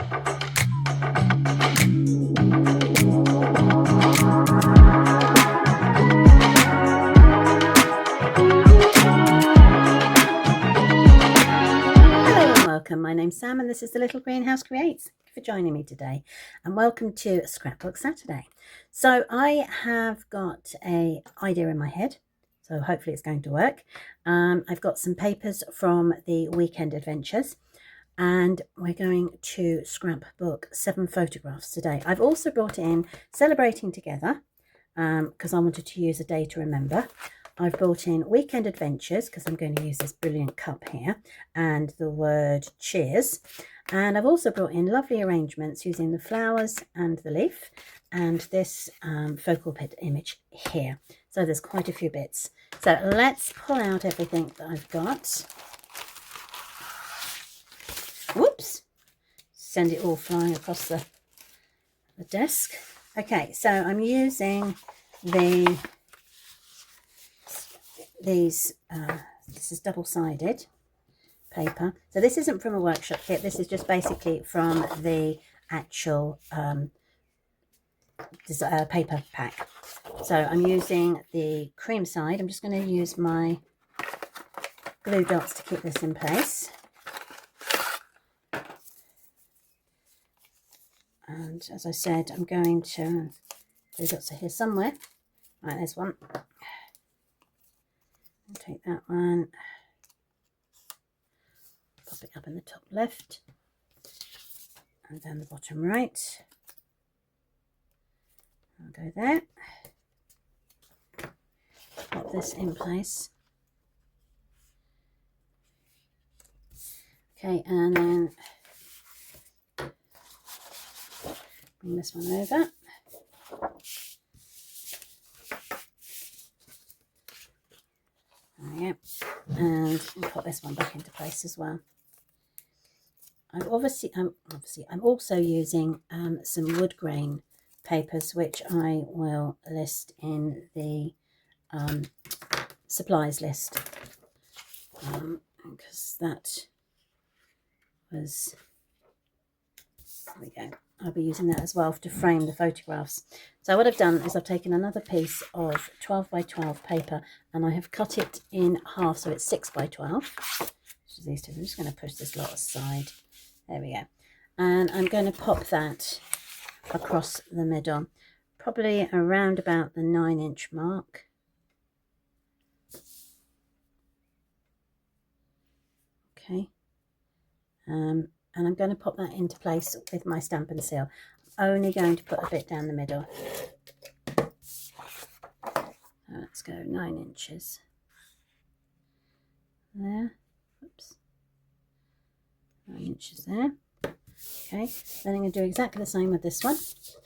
Welcome, my name's Sam and this is the Little Greenhouse Creates. Thank you for joining me today and welcome to Scrapbook Saturday. So I have got an idea in my head, so hopefully it's going to work. I've got some papers from the weekend adventures and we're going to scrapbook 7 photographs today. I've also brought in Celebrating Together because I wanted to use a day to remember. I've brought in Weekend Adventures because I'm going to use this brilliant cup here and the word cheers. And I've also brought in lovely arrangements using the flowers and the leaf and this focal pet image here. So there's quite a few bits. So let's pull out everything that I've got. Whoops. Send it all flying across the desk. Okay, so I'm using this is double-sided paper, so this isn't from a workshop kit, this is just basically from the actual paper pack. So I'm using the cream side. I'm just going to use my glue dots to keep this in place, and as I said, I'm going to, glue dots are here somewhere. Right, there's one. I'll take that one, pop it up in the top left and down the bottom right. I'll go there, pop this in place. Okay, and then bring this one over. Yeah, and put this one back into place as well. I'm also using some wood grain papers, which I will list in the supplies list, because that was, there we go. I'll be using that as well to frame the photographs. So what I've done is I've taken another piece of 12 by 12 paper and I have cut it in half, so it's 6 by 12. Which is these two. I'm just going to push this lot aside. There we go. And I'm going to pop that across the middle, probably around about the 9-inch mark. Okay. And I'm going to pop that into place with my Stampin' Seal. I'm only going to put a bit down the middle. So let's go 9 inches. There. Oops. 9 inches there. Okay. Then I'm going to do exactly the same with this one. So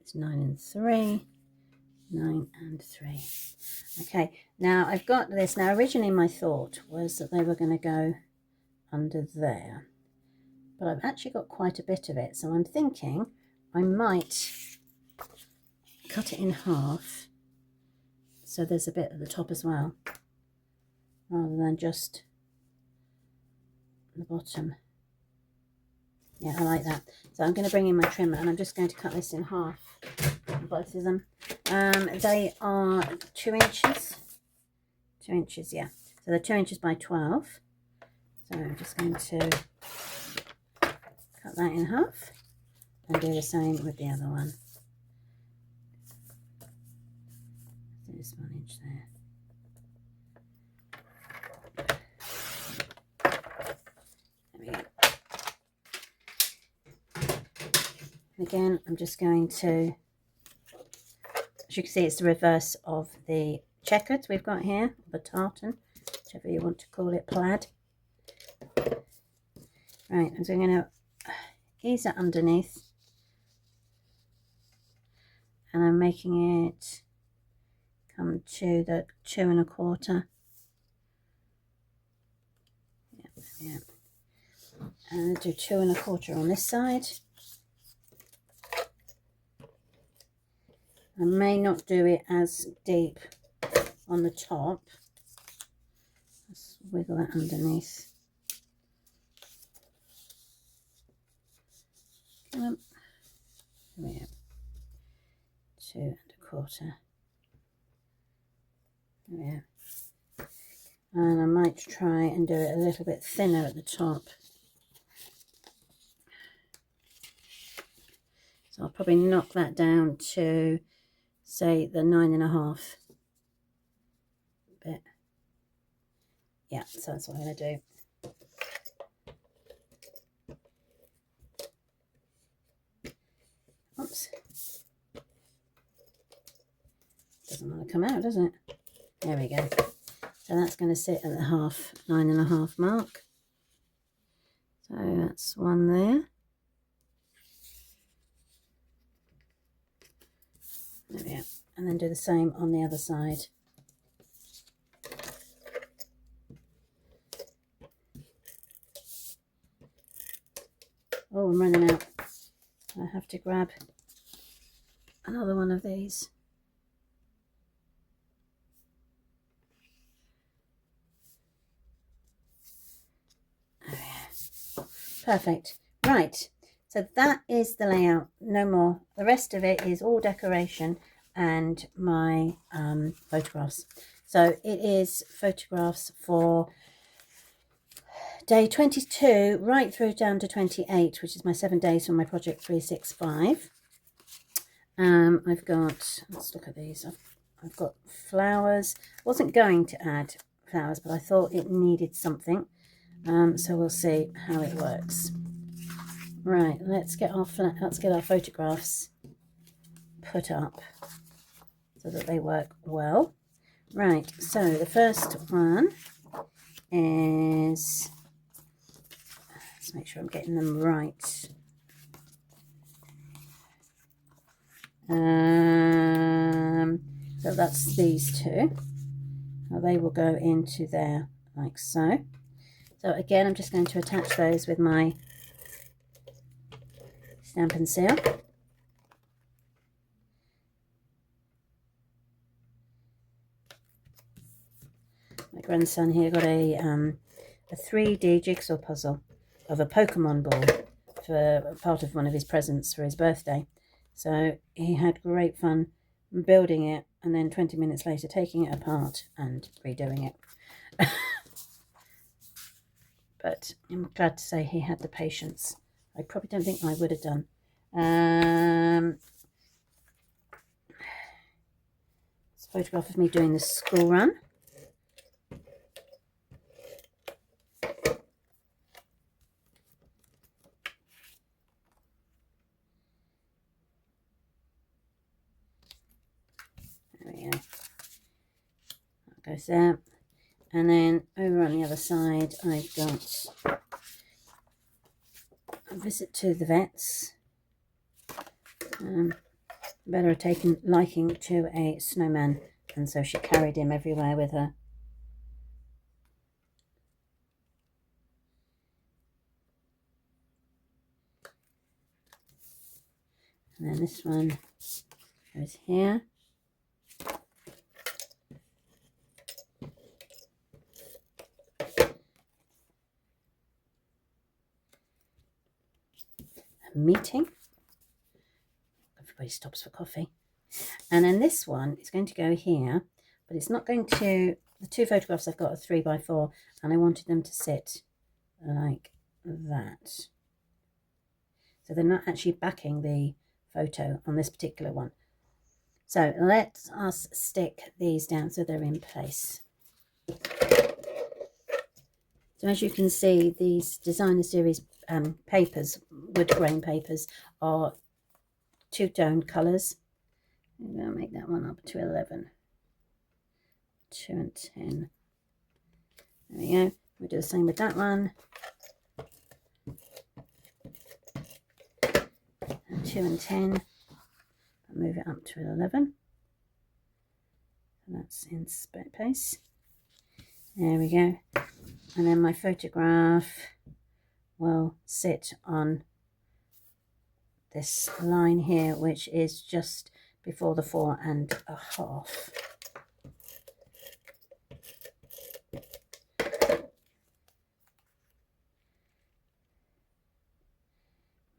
it's 9 and 3. 9 and 3. Okay, now I've got this. Now originally my thought was that they were going to go under there, but I've actually got quite a bit of it, so I'm thinking I might cut it in half so there's a bit at the top as well, rather than just the bottom. Yeah, I like that. So I'm going to bring in my trimmer and I'm just going to cut this in half, both of them. They are 2 inches. 2 inches, yeah. So they're 2 inches by 12. So I'm just going to cut that in half and do the same with the other one. There's 1 inch there. There we go. Again, I'm just going to, as you can see, it's the reverse of the checkered we've got here, the tartan, whichever you want to call it, plaid. Right, and so I'm going to ease it underneath, and I'm making it come to the 2 1/4. Yeah. And I'll do 2 1/4 on this side. I may not do it as deep on the top. Let's wiggle that underneath. Come on. There we go. 2 1/4. There we go. And I might try and do it a little bit thinner at the top. So I'll probably knock that down to, say, the 9 1/2 bit. Yeah, so that's what I'm going to do. Oops. Doesn't want to come out, does it? There we go. So that's going to sit at the 9 1/2 mark. So that's one there. There we go. And then do the same on the other side. Oh, I'm running out. I have to grab another one of these. Perfect. Right, so that is the layout, no more. The rest of it is all decoration and my photographs. So it is photographs for day 22 right through down to 28, which is my 7 days from my project 365. I've got, let's look at these. I've got flowers. I wasn't going to add flowers, but I thought it needed something. So we'll see how it works. Right, let's get our photographs put up so that they work well. Right, so the first one is, let's make sure I'm getting them right. So that's these two. Now they will go into there like so. So again, I'm just going to attach those with my Stampin' Seal. My grandson here got a 3D jigsaw puzzle of a Pokemon ball for part of one of his presents for his birthday. So he had great fun building it and then 20 minutes later taking it apart and redoing it. But I'm glad to say he had the patience. I probably don't think I would have done. It's a photograph of me doing the school run. There we go. That goes there. And then over on the other side, I've got a visit to the vets. Bella had taken liking to a snowman, and so she carried him everywhere with her. And then this one goes here. Meeting. Everybody stops for coffee. And then this one is going to go here, but it's not going to, the two photographs I've got are 3 by 4 and I wanted them to sit like that. So they're not actually backing the photo on this particular one. So let us stick these down so they're in place. So as you can see, these designer series papers, wood grain papers, are two-tone colours. I'm going to make that one up to 11. 2 and 10. There we go. We'll do the same with that one. And 2 and 10. I'll move it up to 11. So that's in space. There we go. And then my photograph will sit on this line here, which is just before the 4.5.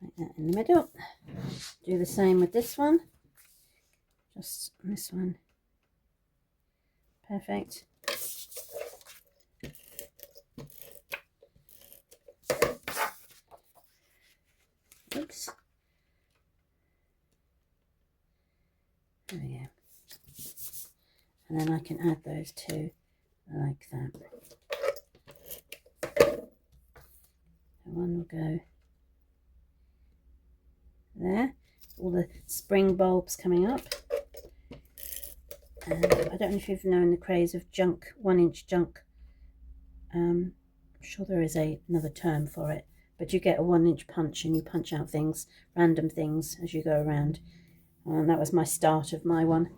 Like that in the middle. Do the same with this one. Just this one. Perfect. Oops. There we go. And then I can add those two like that. One will go there. All the spring bulbs coming up. And I don't know if you've known the craze of junk, 1-inch junk. I'm sure there is another term for it, but you get a 1-inch punch and you punch out things, random things as you go around. And that was my start of my one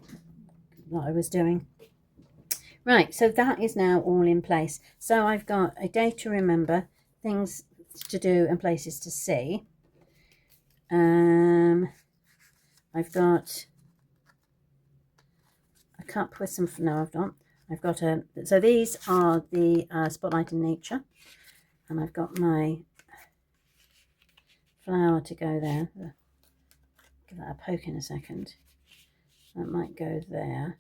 that I was doing. Right, so that is now all in place. So I've got a day to remember, things to do and places to see. I've got a cup with some, no I've not. I've got a, so these are the Spotlight in Nature. And I've got my flower to go there. Give that a poke in a second. That might go there.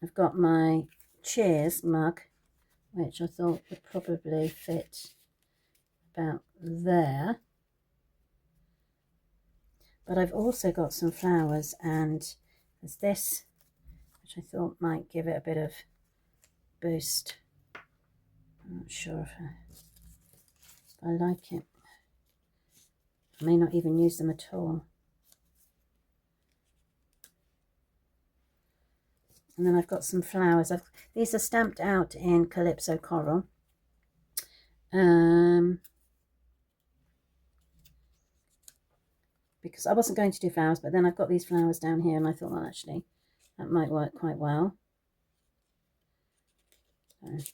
I've got my Cheers mug, which I thought would probably fit about there. But I've also got some flowers, and there's this, which I thought might give it a bit of boost. I'm not sure if I like it. I may not even use them at all. And then I've got some flowers. These are stamped out in Calypso Coral. Because I wasn't going to do flowers, but then I've got these flowers down here, and I thought, well, actually, that might work quite well. So, get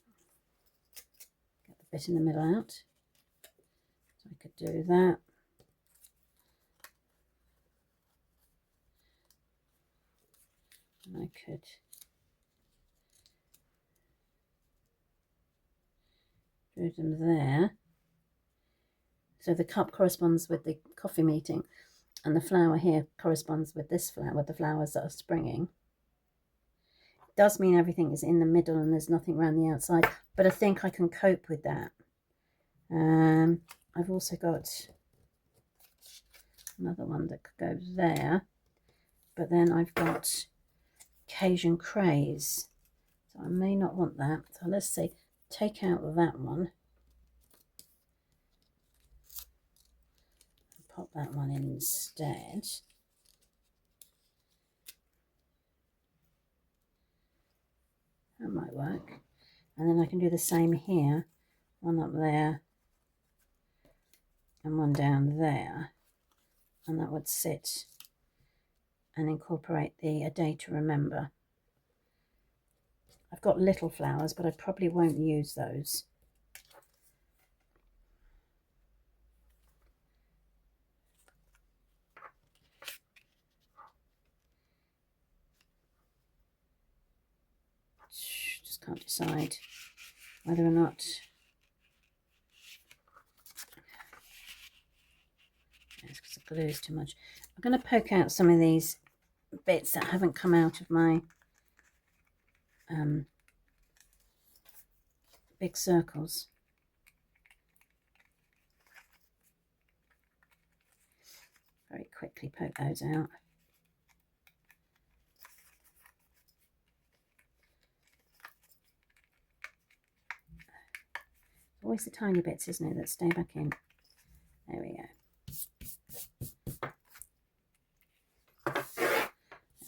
the bit in the middle out. So I could do that. And I could do them there. So the cup corresponds with the coffee meeting, and the flower here corresponds with this flower, with the flowers that are springing. It does mean everything is in the middle and there's nothing around the outside, but I think I can cope with that. I've also got another one that could go there, but then I've got Cajun Craze, so I may not want that. So let's see, take out that one. Pop that one in instead. That might work. And then I can do the same here. One up there and one down there. And that would sit and incorporate the A Day to Remember. I've got little flowers, but I probably won't use those. Just can't decide whether or not. Yes, because the glue is too much. I'm going to poke out some of these bits that haven't come out of my big circles. Very quickly poke those out. Always the tiny bits, isn't it, that stay back in. There we go. There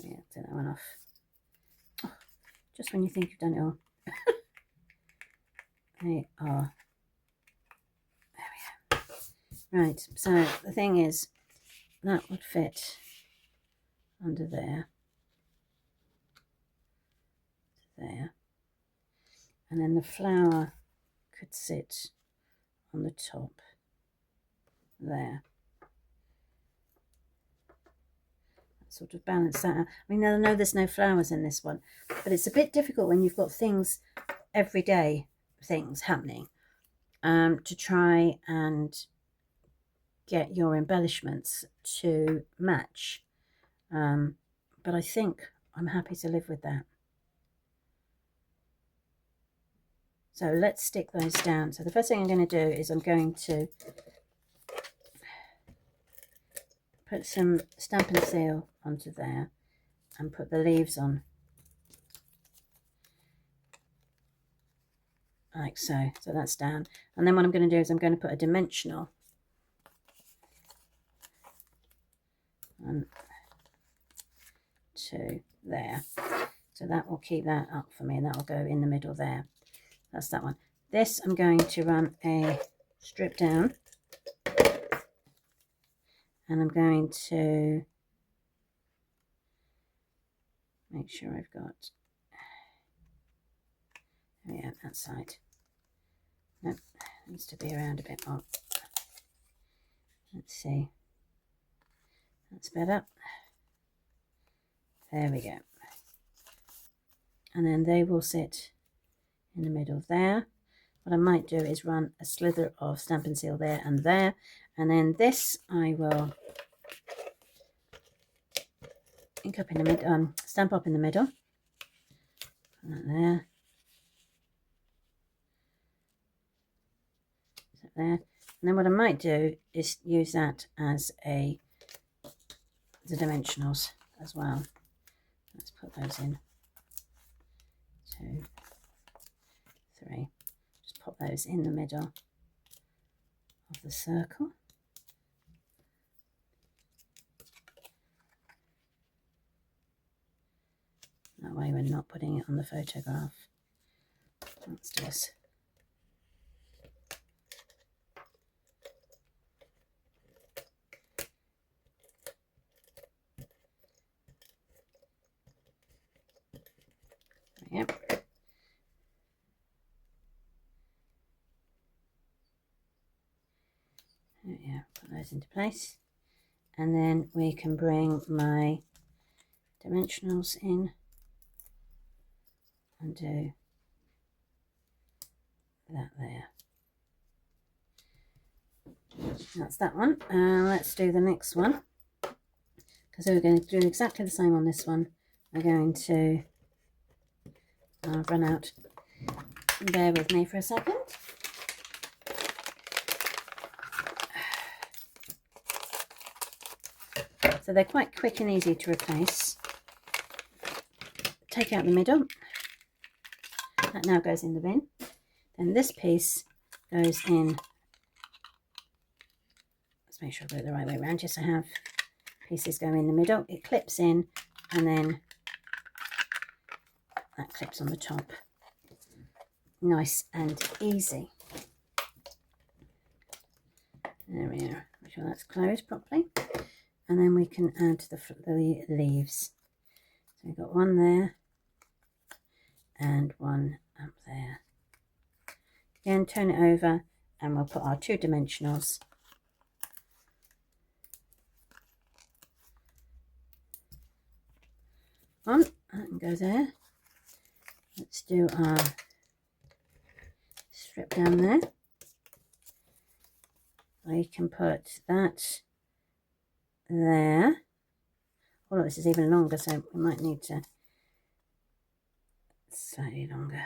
we go, take that one off. Oh, just when you think you've done it all. They are. There we go. Right, so the thing is, that would fit under there. There. And then the flower could sit on the top there. sort of balance that out. I mean, I know there's no flowers in this one, but it's a bit difficult when you've got things, everyday things happening, to try and get your embellishments to match. But I think I'm happy to live with that. So let's stick those down. So the first thing I'm going to do is I'm going to put some Stampin' Seal onto there and put the leaves on like so. So that's down. And then what I'm going to do is I'm going to put a dimensional to there. So that will keep that up for me, and that will go in the middle there. That's that one. This I'm going to run a strip down, and I'm going to make sure I've got, oh yeah, that side. Nope, needs to be around a bit more. Let's see. That's better. There we go. And then they will sit in the middle there. What I might do is run a slither of Stampin' Seal there, and then this I will ink up in the middle, stamp up in the middle. Put that there. Set there. And then what I might do is use that as the dimensionals as well. Let's put those in. 2, 3. Just pop those in the middle of the circle. That way we're not putting it on the photograph. Let's do this. Yep. Yeah, put those into place, and then we can bring my dimensionals in and do that there. That's that one. Let's do the next one, because we're going to do exactly the same on this one. We're going to run out. Bear with me for a second. So they're quite quick and easy to replace. Take out the middle. That now goes in the bin. Then this piece goes in. Let's make sure I put it the right way around, just to have pieces go in the middle. It clips in, and then that clips on the top. Nice and easy. There we are. Make sure that's closed properly. And then we can add the leaves. So we've got one there and one up there. Again, turn it over, and we'll put our 2 dimensionals on. That can go there. Let's do our strip down there. We can put that there. Oh, look, this is even longer, so we might need to slightly longer.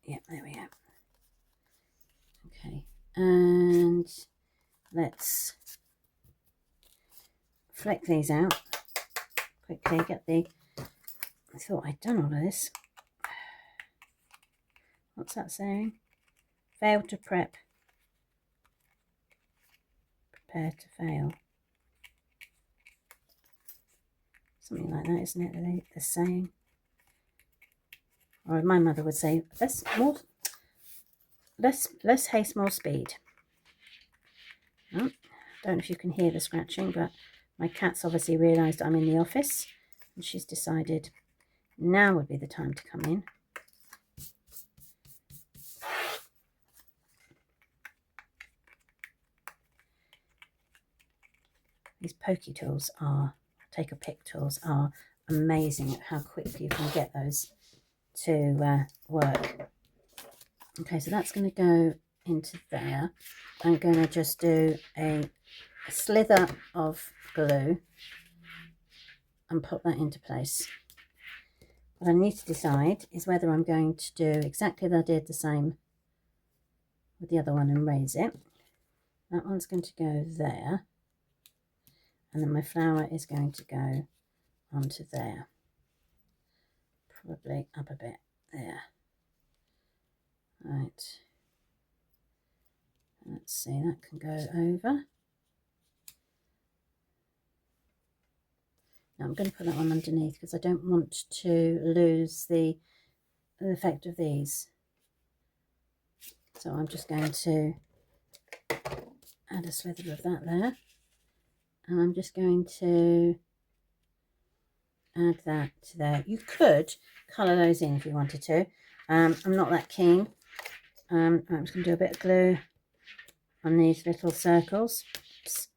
Yep, there we go. Okay, and let's flick these out quickly. Get the, I thought I'd done all of this. What's that saying? Fail to prep. Prepare to fail. Something like that, isn't it? The saying. Or my mother would say, less haste, more speed. Oh, don't know if you can hear the scratching, but my cat's obviously realised I'm in the office, and she's decided now would be the time to come in. These pokey tools are, take a pick tools are amazing at how quickly you can get those to work. Okay, so that's going to go into there. I'm going to just do a slither of glue and put that into place. What I need to decide is whether I'm going to do exactly as I did the same with the other one and raise it. That one's going to go there, and then my flower is going to go onto there, probably up a bit there. Right, let's see, that can go over. Now I'm going to put that one underneath because I don't want to lose the effect of these. So I'm just going to add a slither of that there, and I'm just going to add that to there. You could colour those in if you wanted to. I'm not that keen. I'm just going to do a bit of glue on these little circles. Oops.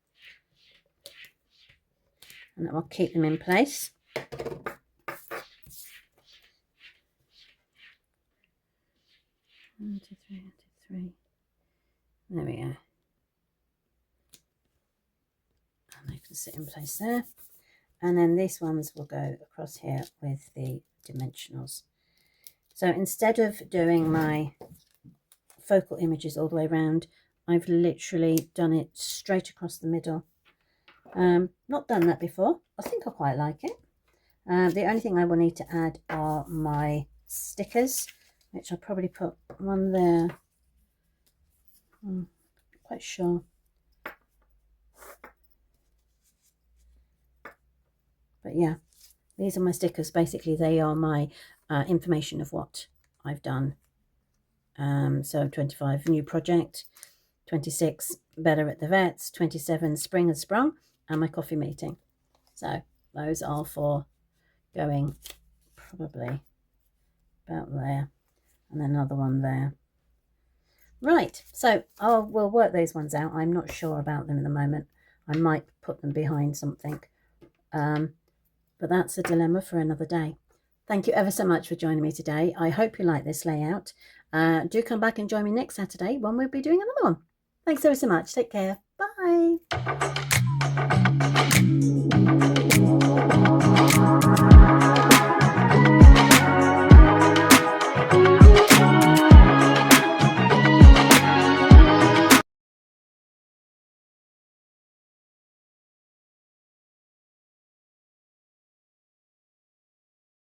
And that will keep them in place. 1, 2, 3, 1, 2, 3. There we go. And they can sit in place there. And then these ones will go across here with the dimensionals. So instead of doing my focal images all the way around, I've literally done it straight across the middle. Not done that before. I think I quite like it. The only thing I will need to add are my stickers, which I'll probably put one there. I'm quite sure. But yeah, these are my stickers. Basically, they are my information of what I've done. So 25, new project. 26, better at the vets. 27, spring has sprung, and my coffee meeting. So those are for going probably about there, and then another one there. Right, so we'll work those ones out. I'm not sure about them at the moment. I might put them behind something, but that's a dilemma for another day. Thank you ever so much for joining me today. I hope you like this layout. Do come back and join me next Saturday when we'll be doing another one. Thanks ever so much. Take care. Bye.